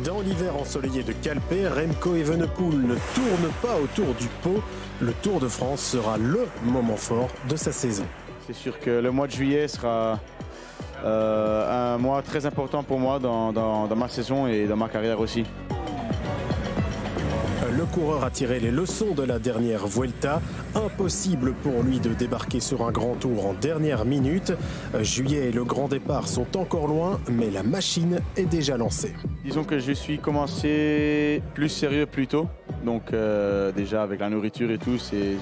Dans l'hiver ensoleillé de Calpe, Remco Evenepoel ne tourne pas autour du pot. Le Tour de France sera le moment fort de sa saison. C'est sûr que le mois de juillet sera un mois très important pour moi dans ma saison et dans ma carrière aussi. Le coureur a tiré les leçons de la dernière Vuelta. Impossible pour lui de débarquer sur un grand tour en dernière minute. Juillet et le grand départ sont encore loin, mais la machine est déjà lancée. Disons que je suis commencé plus sérieux plus tôt. Donc déjà avec la nourriture et tout, c'est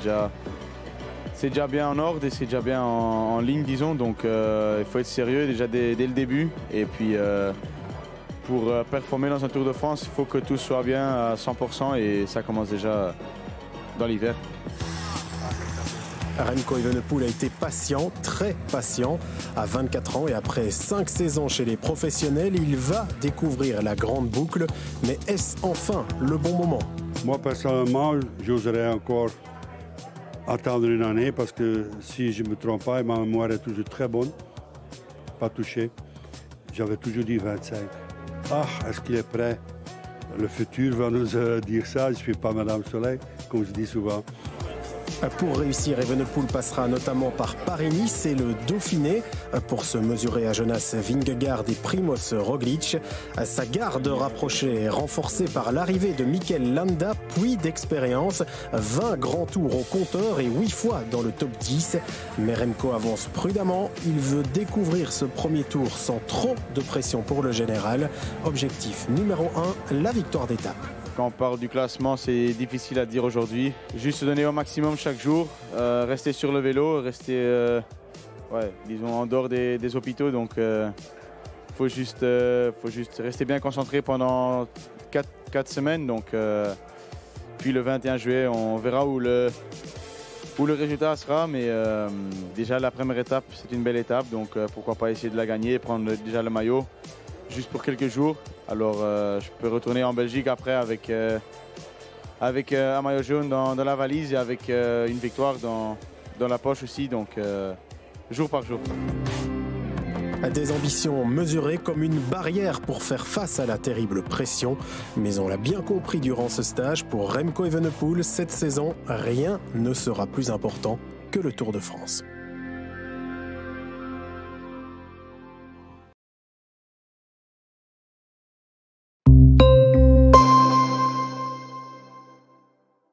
déjà bien en ordre et c'est déjà bien en ligne, disons. Donc il faut être sérieux déjà dès le début. Et puis pour performer dans un Tour de France, il faut que tout soit bien à 100% et ça commence déjà dans l'hiver. Remco Evenepoel a été patient, très patient. À 24 ans et après 5 saisons chez les professionnels, il va découvrir la grande boucle. Mais est-ce enfin le bon moment? Moi, personnellement, j'oserais encore attendre une année parce que si je ne me trompe pas, ma mémoire est toujours très bonne, pas touchée. J'avais toujours dit 25. Ah, est-ce qu'il est prêt? Le futur va nous dire ça. Je ne suis pas Madame Soleil, comme je dis souvent. Pour réussir, Evenepoel passera notamment par Paris-Nice et le Dauphiné pour se mesurer à Jonas Vingegaard et Primoz Roglic. Sa garde rapprochée est renforcée par l'arrivée de Mikel Landa, puis d'expérience. 20 grands tours au compteur et 8 fois dans le top 10. Mais Remco avance prudemment. Il veut découvrir ce premier tour sans trop de pression pour le général. Objectif numéro 1, la victoire d'étape. Quand on parle du classement, c'est difficile à dire aujourd'hui. Juste se donner au maximum chaque jour, rester sur le vélo, rester disons en dehors des hôpitaux. Donc faut juste rester bien concentré pendant 4 semaines. Donc, puis le 21 juillet, on verra où le résultat sera. Mais déjà la première étape, c'est une belle étape. Donc pourquoi pas essayer de la gagner, prendre déjà le maillot. Juste pour quelques jours. Alors je peux retourner en Belgique après avec un maillot jaune dans la valise et avec une victoire dans la poche aussi. Donc jour par jour. Des ambitions mesurées comme une barrière pour faire face à la terrible pression. Mais on l'a bien compris durant ce stage, pour Remco Evenepoel, cette saison, rien ne sera plus important que le Tour de France.